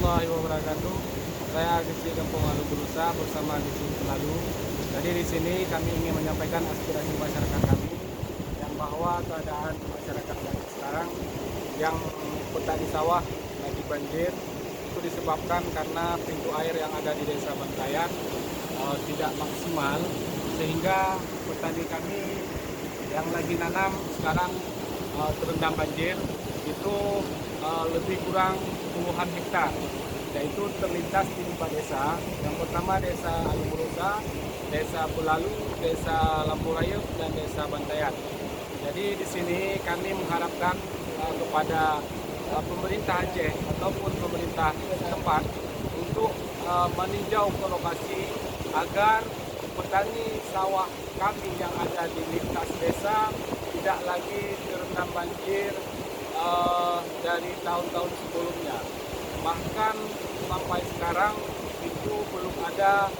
warahmatullahi wabarakatuh. Saya Kecil Kampung Alu Berusa bersama Kecil Lalu. Jadi di sini kami ingin menyampaikan aspirasi masyarakat kami yang bahwa keadaan masyarakat kami sekarang yang petani sawah lagi banjir itu disebabkan karena pintu air yang ada di Desa Bantayan tidak maksimal, sehingga petani kami yang lagi nanam sekarang terendam banjir itu lebih kurang puluhan hektar, yaitu terlintas di 4 desa. Yang pertama Desa Alu Berusa, Desa Pulalu, Desa Lampurayup, dan Desa Bantayan. Jadi di sini kami mengharapkan kepada pemerintah Aceh ataupun pemerintah tempat untuk meninjau ke lokasi agar petani sawah kami yang ada di lintas desa tidak lagi terendam banjir dari tahun-tahun sebelumnya. Bahkan sampai sekarang itu belum ada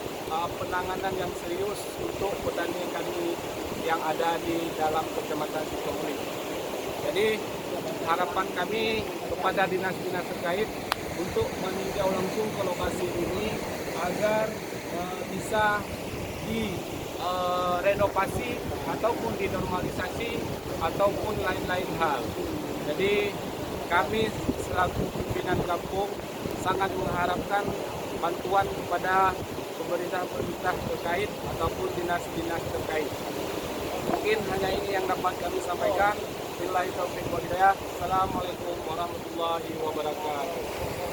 penanganan yang serius untuk petani kami yang ada di dalam kecamatan Sikomuli. Jadi harapan kami kepada dinas-dinas terkait untuk meninjau langsung ke lokasi ini agar bisa direnovasi ataupun dinormalisasi ataupun lain-lain hal. Jadi kami selaku pimpinan kampung sangat mengharapkan bantuan kepada pemerintah-pemerintah terkait ataupun dinas-dinas terkait. Mungkin hanya ini yang dapat kami sampaikan. Billahi taufiq wal hidayah. Assalamualaikum warahmatullahi wabarakatuh.